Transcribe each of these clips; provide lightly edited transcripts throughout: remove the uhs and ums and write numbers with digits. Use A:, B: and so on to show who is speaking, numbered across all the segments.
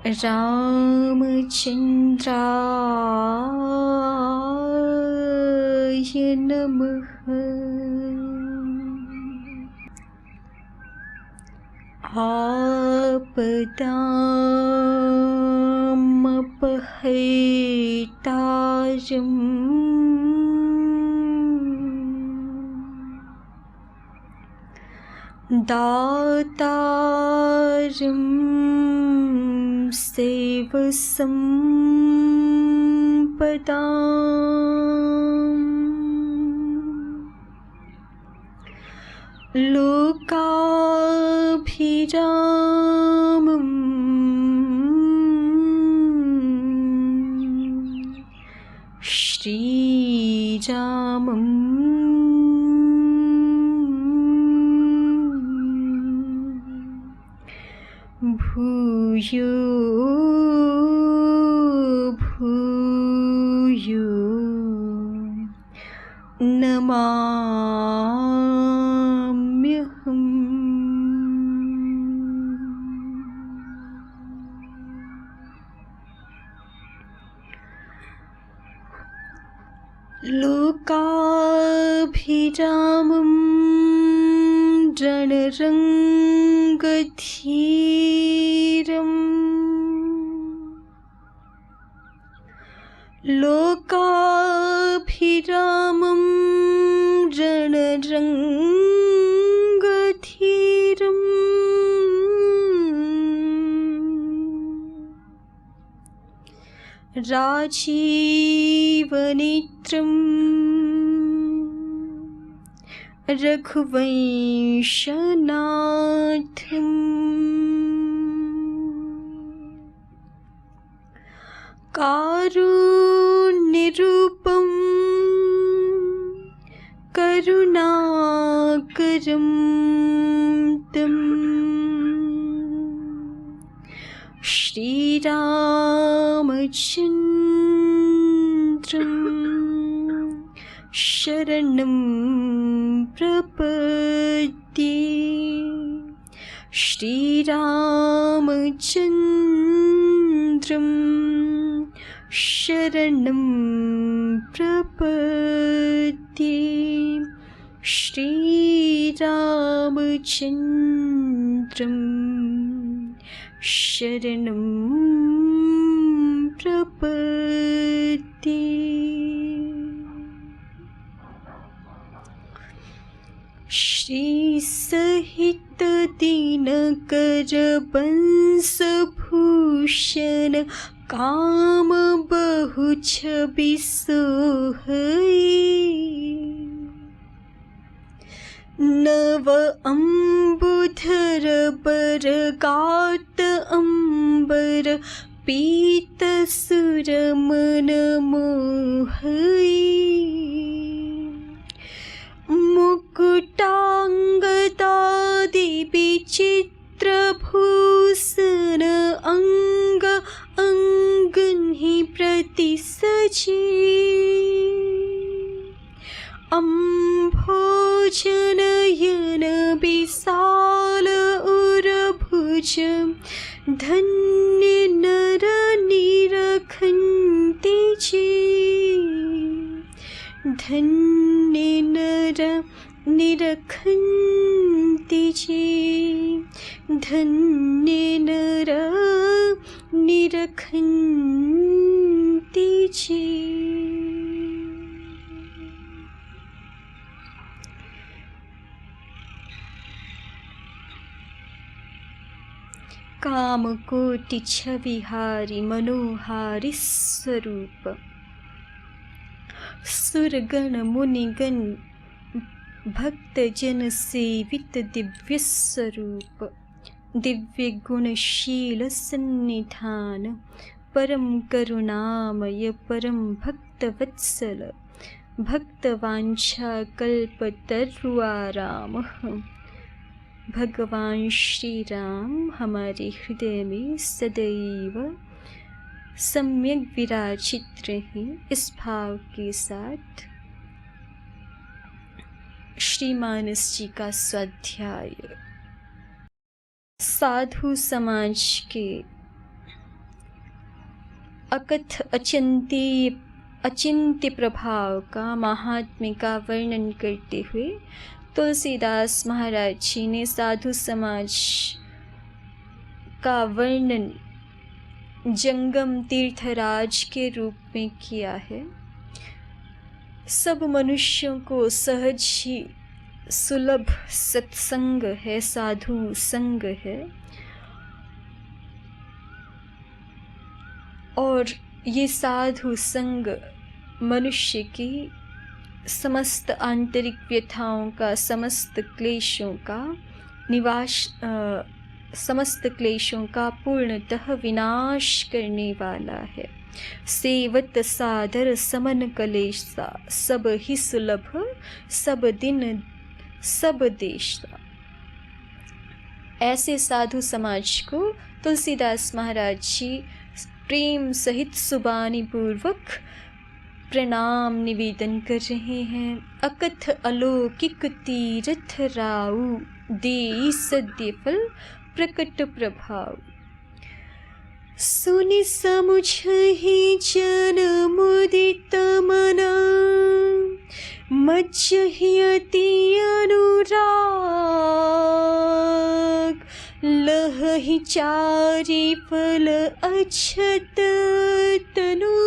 A: रामचन्द्राय नमः। आपदामपहर्तारम् दातारं सर्वसम्पदाम् लोकाभिरामम् श्रीरामम् भूयो भूयो नमाम्यहम्। लोकाभिरामं रणरङ्गधीरम् लोकाभिरामं रणरङ्गधीरम् राजीवनेत्रं रघुवंशनाथम् कारुण्यरूपं करुणाकरं तम् श्रीरामचन्द्रं शरणं प्रपद्ये। श्रीरामचन्द्रं शरणं प्रपद्ये। श्रीरामचन्द्रं शरणं प्रपद्ये। श्रीसहित दिनकर बंशभूषण काम बहु छवि सोहई। नव अम्बुधर बर गात अंबर पीत सुर मन मोहई। मुकुटांगदादि विचित्र भूषण अंग अंगन्हि प्रति सजी। अम्भोजनयन विशाल उरभुज धन्य नर निरखन्ति जी। धन्य नर निरखन्ति जी। धन्य नर निरखन्ति जी। कामकोटि छविहारी मनोहारी स्वरूप सुरगण मुनिगण भक्तजन सेवित दिव्य स्वरूप दिव्य गुणशील सन्निधान परम करुणामय परम भक्तवत्सल भक्तवांछा कल्पतरुआराम भगवान श्री राम हमारे हृदय में सदैव सम्यक विराजित रहें। इस भाव के साथ श्री मानस जी का स्वाध्याय साधु समाज के अकथ अचिंत्य प्रभाव का, महात्म्य का वर्णन करते हुए तुलसीदास महाराज जी ने साधु समाज का वर्णन जंगम तीर्थराज के रूप में किया है। सब मनुष्यों को सहज ही सुलभ सत्संग है, साधु संग है, और ये साधु संग मनुष्य की समस्त आंतरिक व्यथाओं का, समस्त क्लेशों का समस्त क्लेशों का पूर्णतः विनाश करने वाला है। सेवत सादर समन कलेशा, सब ही सुलभ सब दिन सब देशा। ऐसे साधु समाज को तुलसीदास महाराज जी प्रेम सहित सुबानी पूर्वक प्रणाम निवेदन कर रहे हैं। अकथ अलौकिक तीर्थ राउ, देई सद्य फल प्रकट प्रभाव। सुनि समुझहि जन मुदित मना, मज्जहि अति अनुराग। लहहि चारि फल अक्षत तनु,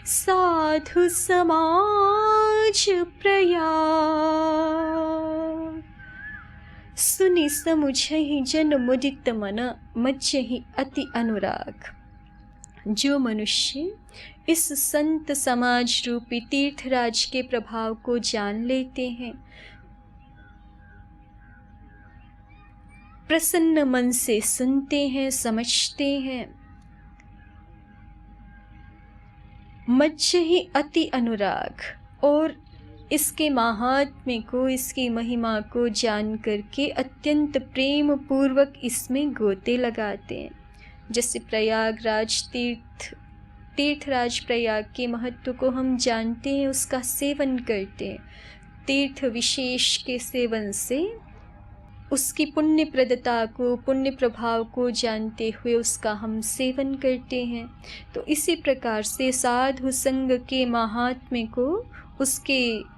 A: साधु समाज प्रयाग। सुनि समुझहि जन मुदित मन, मज्जहि अति अनुराग। जो मनुष्य इस संत समाज रूपी तीर्थराज के प्रभाव को जान लेते हैं, प्रसन्न मन से सुनते हैं, समझते हैं, मज्जहि अति अनुराग, और इसके महात्म्य को, इसकी महिमा को जान करके अत्यंत प्रेम पूर्वक इसमें गोते लगाते हैं। जैसे प्रयागराज तीर्थराज प्रयाग के महत्व को हम जानते हैं, उसका सेवन करते हैं। तीर्थ विशेष के सेवन से उसकी पुण्य प्रदता को, पुण्य प्रभाव को जानते हुए उसका हम सेवन करते हैं। तो इसी प्रकार से साधु संग के महात्म्य को, उसके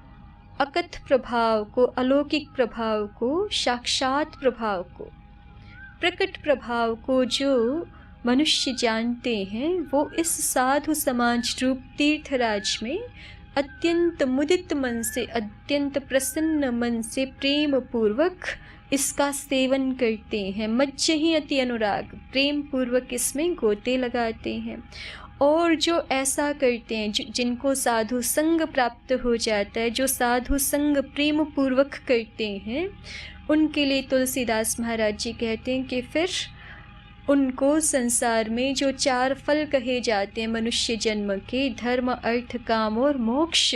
A: अकथ प्रभाव को, अलौकिक प्रभाव को, साक्षात प्रभाव को, प्रकट प्रभाव को जो मनुष्य जानते हैं, वो इस साधु समाज रूप तीर्थराज में अत्यंत मुदित मन से, अत्यंत प्रसन्न मन से प्रेम पूर्वक इसका सेवन करते हैं। मज्जहि अति अनुराग, प्रेम पूर्वक इसमें गोते लगाते हैं। और जो ऐसा करते हैं, जिनको साधु संग प्राप्त हो जाता है, जो साधु संग प्रेम पूर्वक करते हैं, उनके लिए तुलसीदास महाराज जी कहते हैं कि फिर उनको संसार में जो 4 फल कहे जाते हैं मनुष्य जन्म के, धर्म अर्थ काम और मोक्ष,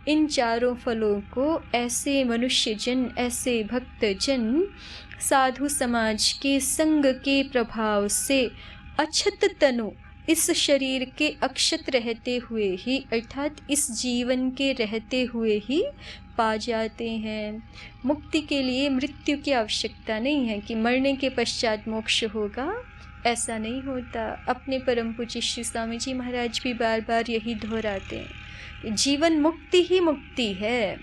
A: इन चारों फलों को ऐसे मनुष्य जन, ऐसे भक्त जन साधु समाज के संग के प्रभाव से अक्षत तनु, इस शरीर के अक्षत रहते हुए ही, अर्थात इस जीवन के रहते हुए ही पा जाते हैं। मुक्ति के लिए मृत्यु की आवश्यकता नहीं है कि मरने के पश्चात मोक्ष होगा, ऐसा नहीं होता। अपने परम पूज्य श्री स्वामी जी महाराज भी बार बार यही दोहराते हैं, जीवन मुक्ति ही मुक्ति है।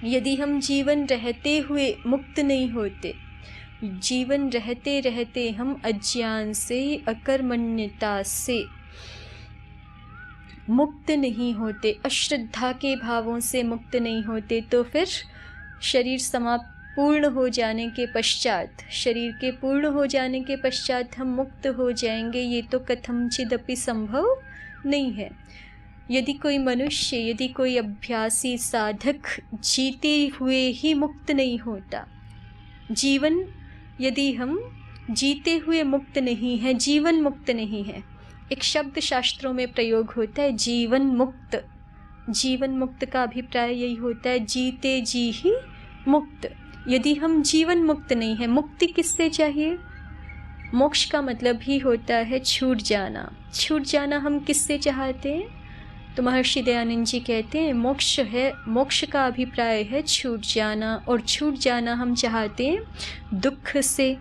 A: यदि हम जीवन रहते हुए मुक्त नहीं होते, जीवन रहते रहते हम अज्ञान से, अकर्मण्यता से मुक्त नहीं होते, अश्रद्धा के भावों से मुक्त नहीं होते, तो फिर शरीर समाप्त पूर्ण हो जाने के पश्चात, शरीर के पूर्ण हो जाने के पश्चात हम मुक्त हो जाएंगे, ये तो कथमचिदपि संभव नहीं है। यदि कोई मनुष्य, यदि कोई अभ्यासी साधक जीते हुए ही मुक्त नहीं होता, जीवन यदि हम जीते हुए मुक्त नहीं है, जीवन मुक्त नहीं है, एक शब्द शास्त्रों में प्रयोग होता है जीवन मुक्त। जीवन मुक्त का अभिप्राय यही होता है, जीते जी ही मुक्त। यदि हम जीवन मुक्त नहीं है, मुक्ति किससे चाहिए? मोक्ष का मतलब ही होता है छूट जाना। छूट जाना हम किससे चाहते हैं? तो महर्षि दयानंद जी कहते हैं मोक्ष है, मोक्ष का अभिप्राय है छूट जाना, और छूट जाना हम चाहते हैं दुख से।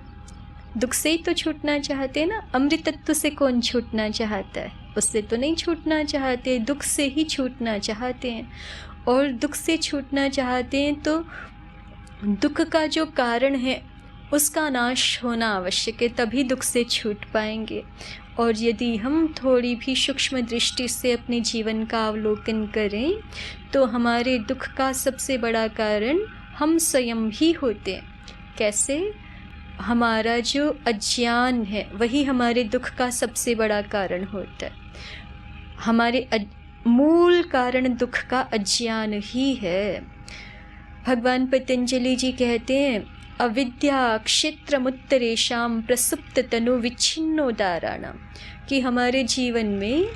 A: दुख से ही तो छूटना चाहते हैं ना। अमृतत्व से कौन छूटना चाहता है? उससे तो नहीं छूटना चाहते, दुख से ही छूटना चाहते हैं। और दुख से छूटना चाहते हैं तो दुख का जो कारण है उसका नाश होना आवश्यक है, तभी दुख से छूट पाएंगे। और यदि हम थोड़ी भी सूक्ष्म दृष्टि से अपने जीवन का अवलोकन करें तो हमारे दुख का सबसे बड़ा कारण हम स्वयं ही होते हैं। कैसे? हमारा जो अज्ञान है वही हमारे दुख का सबसे बड़ा कारण होता है। हमारे मूल कारण दुख का अज्ञान ही है। भगवान पतंजलि जी कहते हैं अविद्या क्षेत्रमुत्तरेषां प्रसुप्त तनु विच्छिन्नोदाराणाम, कि हमारे जीवन में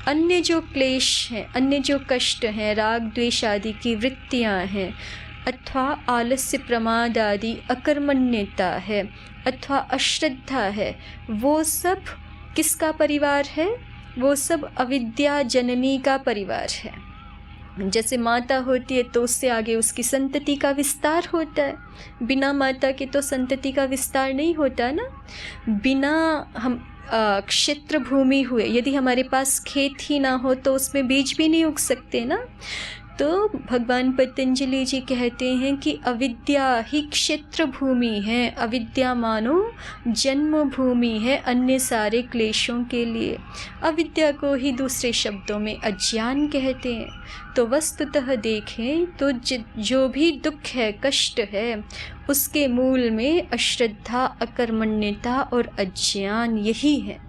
A: अन्य जो क्लेश हैं, अन्य जो कष्ट हैं, राग द्वेष आदि की वृत्तियां हैं, अथवा आलस्य प्रमाद आदि अकर्मण्यता है, अथवा अश्रद्धा है, वो सब किसका परिवार है? वो सब अविद्या जननी का परिवार है। जैसे माता होती है तो उससे आगे उसकी संतति का विस्तार होता है। बिना माता के तो संतति का विस्तार नहीं होता ना। बिना हम क्षेत्र भूमि हुए, यदि हमारे पास खेत ही ना हो तो उसमें बीज भी नहीं उग सकते ना। तो भगवान पतंजलि जी कहते हैं कि अविद्या ही क्षेत्र भूमि है, अविद्या मानो जन्म भूमि है अन्य सारे क्लेशों के लिए। अविद्या को ही दूसरे शब्दों में अज्ञान कहते हैं। तो वस्तुतः देखें तो जो भी दुख है, कष्ट है, उसके मूल में अश्रद्धा, अकर्मण्यता और अज्ञान यही है।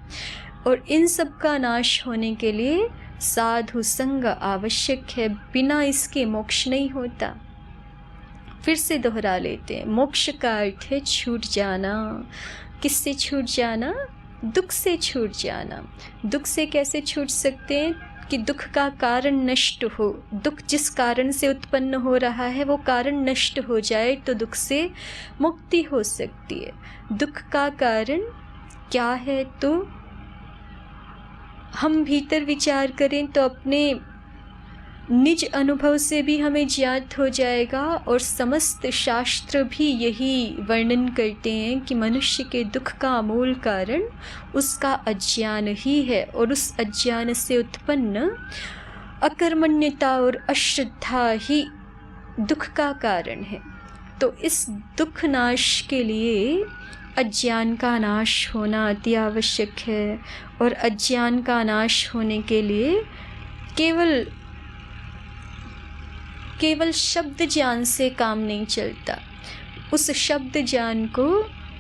A: और इन सब का नाश होने के लिए साधु संग आवश्यक है, बिना इसके मोक्ष नहीं होता। फिर से दोहरा लेते हैं, मोक्ष का अर्थ है छूट जाना। किससे छूट जाना? दुख से छूट जाना। दुख से कैसे छूट सकते हैं? कि दुख का कारण नष्ट हो। दुख जिस कारण से उत्पन्न हो रहा है वो कारण नष्ट हो जाए तो दुख से मुक्ति हो सकती है। दुख का कारण क्या है? तो हम भीतर विचार करें तो अपने निज अनुभव से भी हमें ज्ञात हो जाएगा। और समस्त शास्त्र भी यही वर्णन करते हैं कि मनुष्य के दुख का मूल कारण उसका अज्ञान ही है, और उस अज्ञान से उत्पन्न अकर्मण्यता और अश्रद्धा ही दुख का कारण है। तो इस दुख नाश के लिए अज्ञान का नाश होना अति आवश्यक है। और अज्ञान का नाश होने के लिए केवल शब्द ज्ञान से काम नहीं चलता। उस शब्द ज्ञान को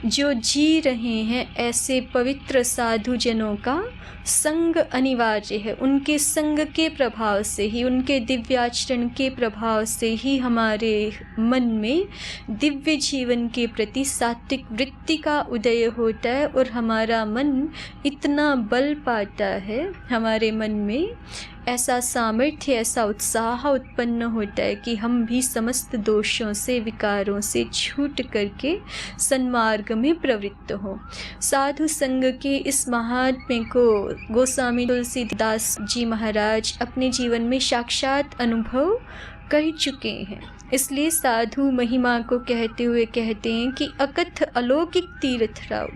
A: जो जी रहे हैं ऐसे पवित्र साधु जनों का संग अनिवार्य है। उनके संग के प्रभाव से ही, उनके दिव्याचरण के प्रभाव से ही हमारे मन में दिव्य जीवन के प्रति सात्विक वृत्ति का उदय होता है। और हमारा मन इतना बल पाता है, हमारे मन में ऐसा सामर्थ्य, ऐसा उत्साह उत्पन्न होता है कि हम भी समस्त दोषों से, विकारों से छूट करके सन्मार्ग में प्रवृत्त हों। साधु संग के इस महात्म्य को गोस्वामी तुलसीदास जी महाराज अपने जीवन में साक्षात अनुभव कर चुके हैं। इसलिए साधु महिमा को कहते हुए कहते हैं कि अकथ अलौकिक तीर्थराव।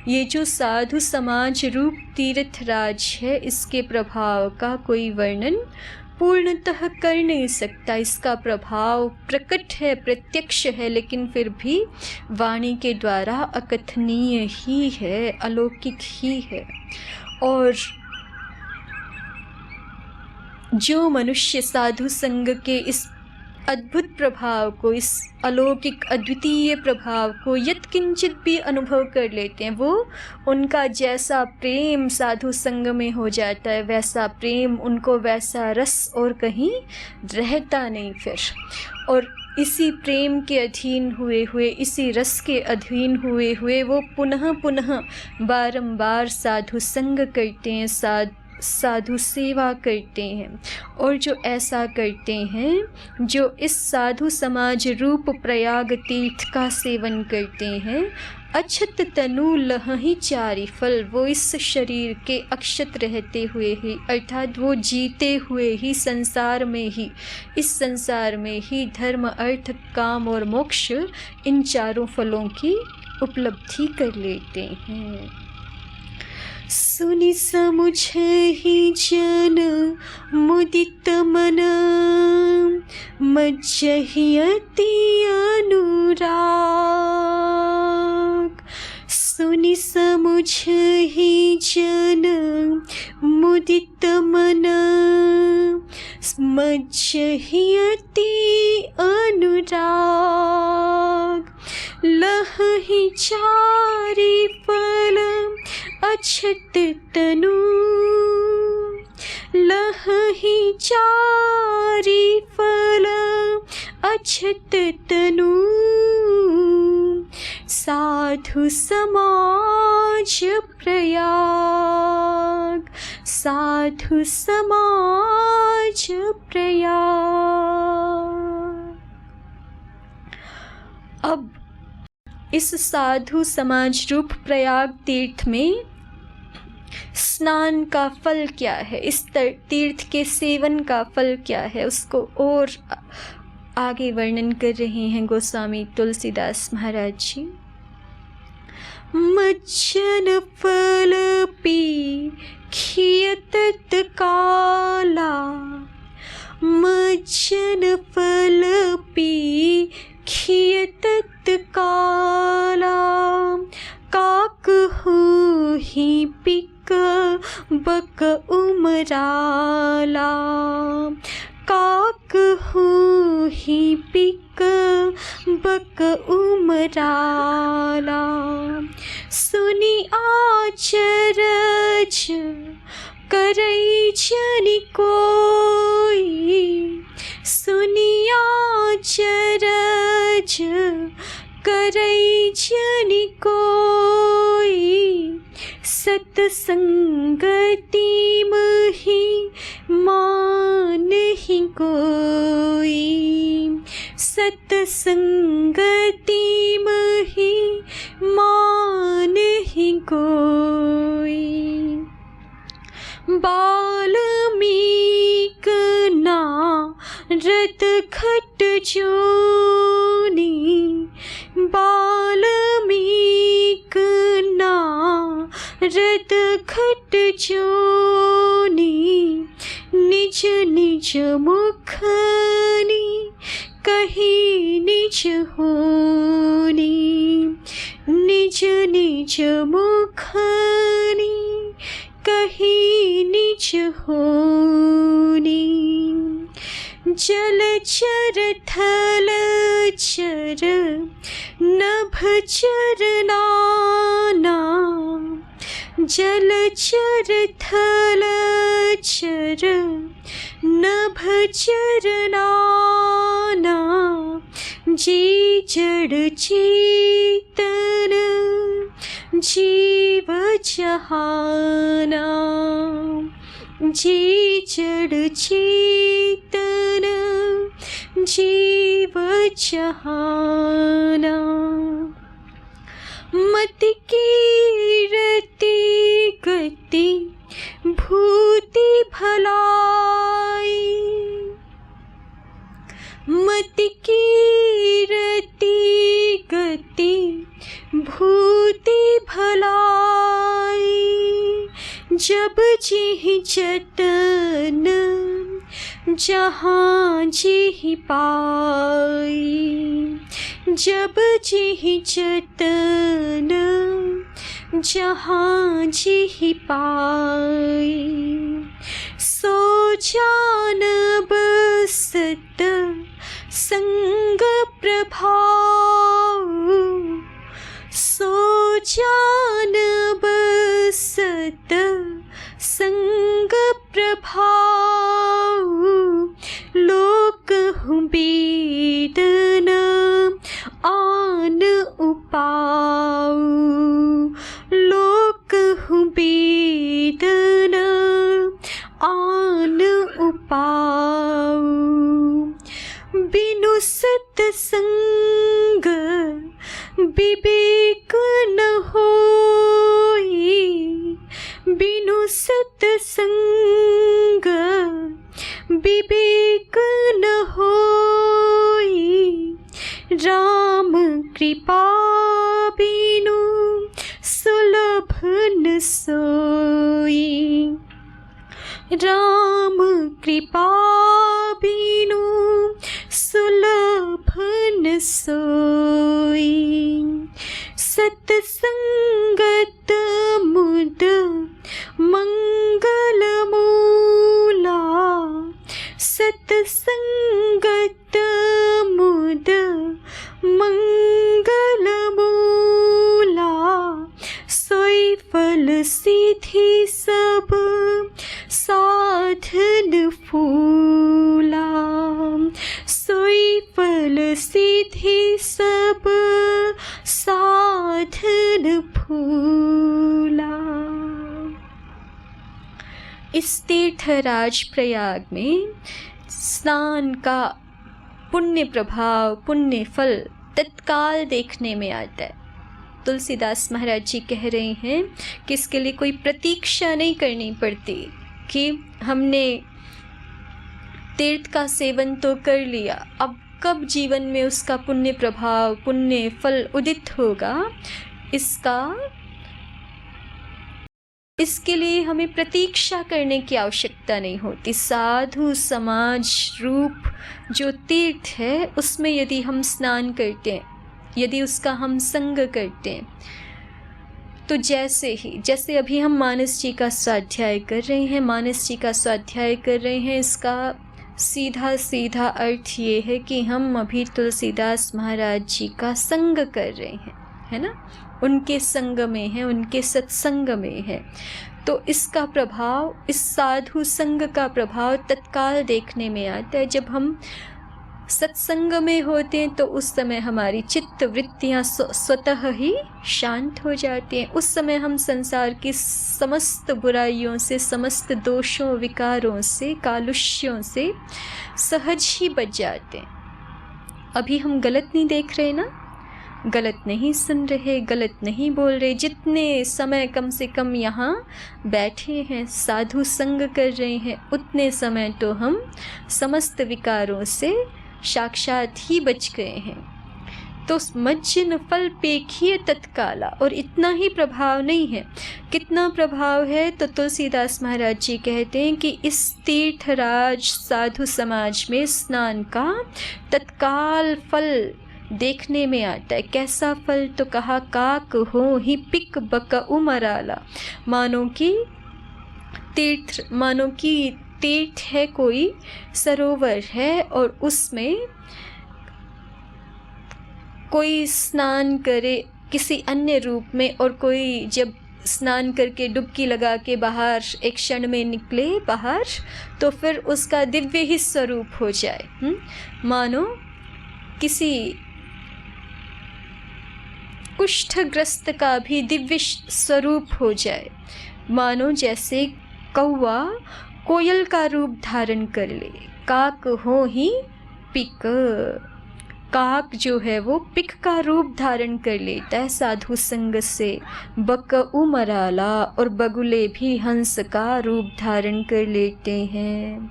A: ये जो साधु समाज रूप तीर्थराज है, इसके प्रभाव का कोई वर्णन पूर्णतः कर नहीं सकता। इसका प्रभाव प्रकट है, प्रत्यक्ष है, लेकिन फिर भी वाणी के द्वारा अकथनीय ही है, अलौकिक ही है। और जो मनुष्य साधु संग के इस अद्भुत प्रभाव को, इस अलौकिक अद्वितीय प्रभाव को यत्किंचित भी अनुभव कर लेते हैं, वो उनका जैसा प्रेम साधु संग में हो जाता है, वैसा प्रेम उनको, वैसा रस और कहीं रहता नहीं फिर। और इसी प्रेम के अधीन हुए हुए, इसी रस के अधीन हुए हुए वो पुनः पुनः बारंबार साधु संग करते हैं, साधु सेवा करते हैं, और जो ऐसा करते हैं, जो इस साधु समाज रूप प्रयाग तीर्थ का सेवन करते हैं, अक्षत तनु लहहि चारि फल, वो इस शरीर के अक्षत रहते हुए ही, अर्थात वो जीते हुए ही संसार में ही, इस संसार में ही धर्म अर्थ काम और मोक्ष, इन चारों फलों की उपलब्धि कर लेते हैं। सुनि समुझहि जन मुदित मन, मज्जहि अति अनुराग। सुनि समुझहि जन मुदित मन, मज्जहि अति अनुराग। लहहि चारि फल अक्षत तनु, लहहि चारि फल अक्षत तनु। साधु समाज प्रयाग, साधु समाज प्रयाग। अब इस साधु समाज रूप प्रयाग तीर्थ में स्नान का फल क्या है, इस तीर्थ के सेवन का फल क्या है, उसको और आगे वर्णन कर रहे हैं गोस्वामी तुलसीदास महाराज जी। मज्जन फल पी खियत काला, मज्जन फल पी खियत काला। काक हो ही पिक बक उमराला, काक हो ही पिक बक उमराला। सुनि आचरज करई जनि कोई, सुनि आचरज करई जनि कोई। सतसंगति महि मानहि कोई, सतसंगति महि मानहि कोई। बाल्मीक नारद खट जोनी, बाल्मीक नारद खट जोनी। निज निज मुखनि कही निज होनी, निज निज मुखनि कही निज होनी। जलचर थल चर नभ चर नाना, जलचर थल चर नभ चर नाना। जी जड़ चेतन जीव जहाना, जी जड़ चेतन जीव जहाना। मति कीरति गति भूति भलाई, मति कीरति गति भूति भलाई। जब जी जतन जहाँ जी पाई, जब जी जतन जहाँ जी पाई। सो जानब सत संग प्रभाव, सो जानब सत संग प्रभाव। लोक हूँ बेदन आन उपाऊ, लोक हूँ बेदन बिनु सुलभ न सोई, राम कृपा बिनु सुलभ न सोई। सत्संगत मुद मंगल मूला, सत्संगत मुद मंगल मूला। सोई फल सिद्धि सब साधन फूला, सोई फल सिद्धि सब साधन फूला। इस तीर्थराज प्रयाग में स्नान का पुण्य प्रभाव, पुण्य फल तत्काल देखने में आता है। तुलसीदास महाराज जी कह रहे हैं कि इसके लिए कोई प्रतीक्षा नहीं करनी पड़ती कि हमने तीर्थ का सेवन तो कर लिया, अब कब जीवन में उसका पुण्य प्रभाव, पुण्य फल उदित होगा, इसके लिए हमें प्रतीक्षा करने की आवश्यकता नहीं होती। साधु समाज रूप जो तीर्थ है उसमें यदि हम स्नान करते हैं, यदि उसका हम संग करते हैं, तो जैसे अभी हम मानस जी का स्वाध्याय कर रहे हैं, मानस जी का स्वाध्याय कर रहे हैं, इसका सीधा सीधा अर्थ ये है कि हम अभी तुलसीदास महाराज जी का संग कर रहे हैं, है ना, उनके संग में है, उनके सत्संग में है। तो इसका प्रभाव, इस साधु संग का प्रभाव तत्काल देखने में आता है। जब हम सत्संग में होते हैं तो उस समय हमारी चित्त वृत्तियाँ स्वतः ही शांत हो जाती हैं। उस समय हम संसार की समस्त बुराइयों से, समस्त दोषों, विकारों से, कालुष्यों से सहज ही बच जाते हैं। अभी हम गलत नहीं देख रहे ना, गलत नहीं सुन रहे, गलत नहीं बोल रहे। जितने समय कम से कम यहाँ बैठे हैं, साधु संग कर रहे हैं, उतने समय तो हम समस्त विकारों से साक्षात ही बच गए हैं। तो मज्जन फल पेखिए तत्काला, और इतना ही प्रभाव नहीं है। कितना प्रभाव है तो तुलसीदास महाराज जी कहते हैं कि इस तीर्थराज साधु समाज में स्नान का तत्काल फल देखने में आता है। कैसा फल तो कहा, काक हो ही पिक बक उमराला। मानो कि तीर्थ है, कोई सरोवर है और उसमें कोई स्नान करे किसी अन्य रूप में, और कोई जब स्नान करके डुबकी लगा के बाहर एक क्षण में निकले बाहर, तो फिर उसका दिव्य ही स्वरूप हो जाए। मानो किसी कुष्ठग्रस्त का भी दिव्य स्वरूप हो जाए। मानो जैसे कौवा कोयल का रूप धारण कर ले। काक हो ही पिक, काक जो है वो पिक का रूप धारण कर लेता है साधु संग से। बक उमराला, और बगुले भी हंस का रूप धारण कर लेते हैं।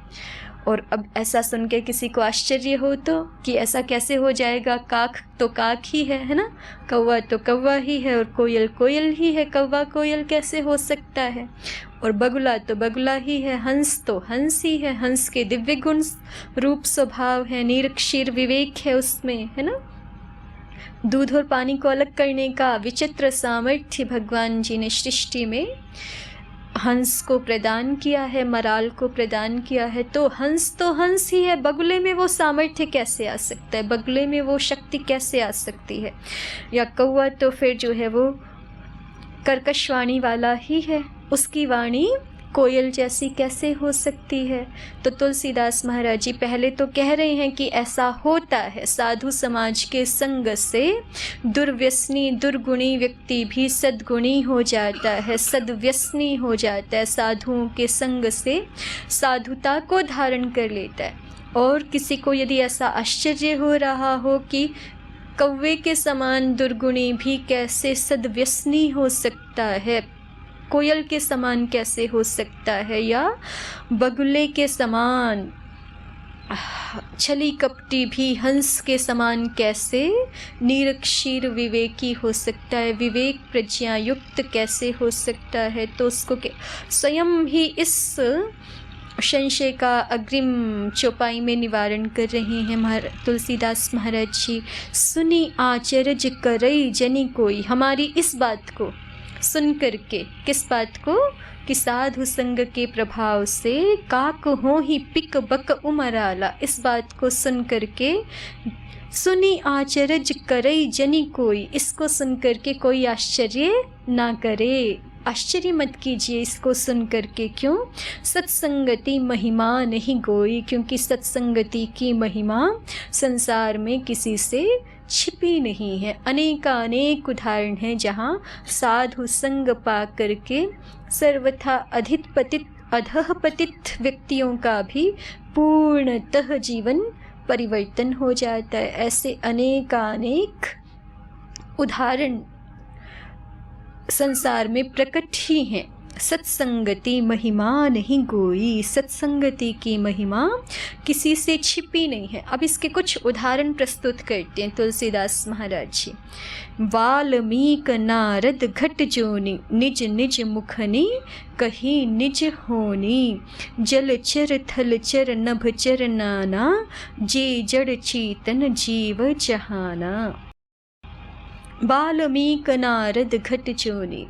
A: और अब ऐसा सुन के किसी को आश्चर्य हो तो कि ऐसा कैसे हो जाएगा, काक तो काक ही है ना, कौवा तो कौवा ही है, और कोयल कोयल ही है, कौवा कोयल कैसे हो सकता है, और बगुला तो बगुला ही है, हंस तो हंस ही है, हंस के दिव्य गुण रूप स्वभाव है, निरक्षीर विवेक है उसमें, है ना। दूध और पानी को अलग करने का विचित्र सामर्थ्य भगवान जी ने सृष्टि में हंस को प्रदान किया है, मराल को प्रदान किया है। तो हंस ही है, बगुले में वो सामर्थ्य कैसे आ सकता है, बगुले में वो शक्ति कैसे आ सकती है। या कौवा तो फिर जो है वो कर्कश वाणी वाला ही है, उसकी वाणी कोयल जैसी कैसे हो सकती है। तो तुलसीदास महाराज जी पहले तो कह रहे हैं कि ऐसा होता है, साधु समाज के संग से दुर्व्यसनी दुर्गुणी व्यक्ति भी सद्गुणी हो जाता है, सद्व्यसनी हो जाता है, साधुओं के संग से साधुता को धारण कर लेता है। और किसी को यदि ऐसा आश्चर्य हो रहा हो कि कौवे के समान दुर्गुणी भी कैसे सद्व्यसनी हो सकता है, कोयल के समान कैसे हो सकता है, या बगुले के समान छली कपटी भी हंस के समान कैसे निरक्षीर विवेकी हो सकता है, विवेक प्रज्ञा युक्त कैसे हो सकता है। तो उसको स्वयं ही इस संशय का अग्रिम चौपाई में निवारण कर रहे हैं तुलसीदास महाराज जी। सुनी आचरज करई जनी कोई, हमारी इस बात को सुन करके, किस बात को, कि साधु संग के प्रभाव से काक हो ही पिक बक उमराला, इस बात को सुन करके सुनी आचरज करई जनी कोई, इसको सुन करके कोई आश्चर्य ना करे, आश्चर्य मत कीजिए इसको सुन करके। क्यों? सत्संगति महिमा नहीं गोई, क्योंकि सत्संगति की महिमा संसार में किसी से छिपी नहीं है। अनेकानेक उदाहरण हैं जहाँ साधु संग पा करके सर्वथा अधःपतित व्यक्तियों का भी पूर्णतः जीवन परिवर्तन हो जाता है। ऐसे अनेकानेक उदाहरण संसार में प्रकट ही हैं। सत्संगति महिमा नहीं गोई, सत्संगति की महिमा किसी से छिपी नहीं है। अब इसके कुछ उदाहरण प्रस्तुत करते हैं तुलसीदास महाराज जी। वाल्मीक नारद घट जोनी, निज निज मुखनी कही निज होनी, जलचर थलचर नभचर नाना, जे जड़ चेतन जीव जहाना। वाल्मीक नारद घट जोनी,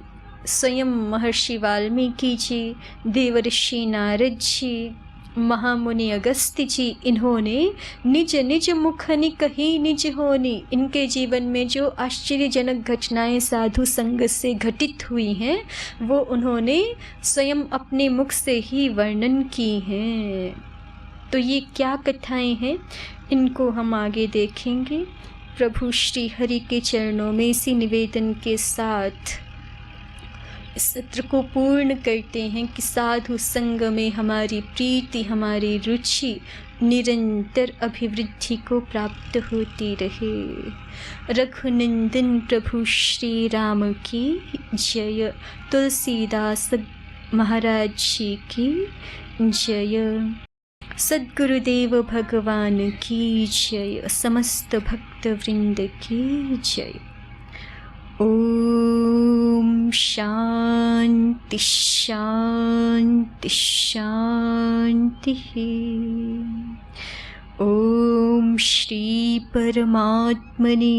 A: स्वयं महर्षि वाल्मीकि जी, देवर्षि नारद जी, महामुनि अगस्त्य जी, इन्होंने निज निज मुखनि कही निज होनी, इनके जीवन में जो आश्चर्यजनक घटनाएं साधु संग से घटित हुई हैं वो उन्होंने स्वयं अपने मुख से ही वर्णन की हैं। तो ये क्या कथाएं हैं, इनको हम आगे देखेंगे। प्रभु श्री हरि के चरणों में इसी निवेदन के साथ इस सत्र को पूर्ण करते हैं कि साधु संग में हमारी प्रीति, हमारी रुचि निरंतर अभिवृद्धि को प्राप्त होती रहे। रघुनंदन प्रभु श्री राम की जय। तुलसीदास महाराज जी की जय। सद्गुरुदेव भगवान की जय। समस्त भक्त वृंद की जय। ओम शांति शांति शांति। ओम श्री परमात्मने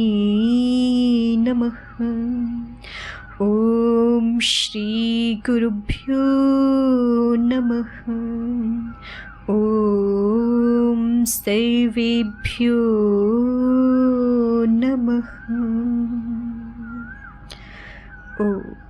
A: नमः। ओम श्री गुरुभ्यो नमः। ओम सर्वेभ्यो नमः। ओम।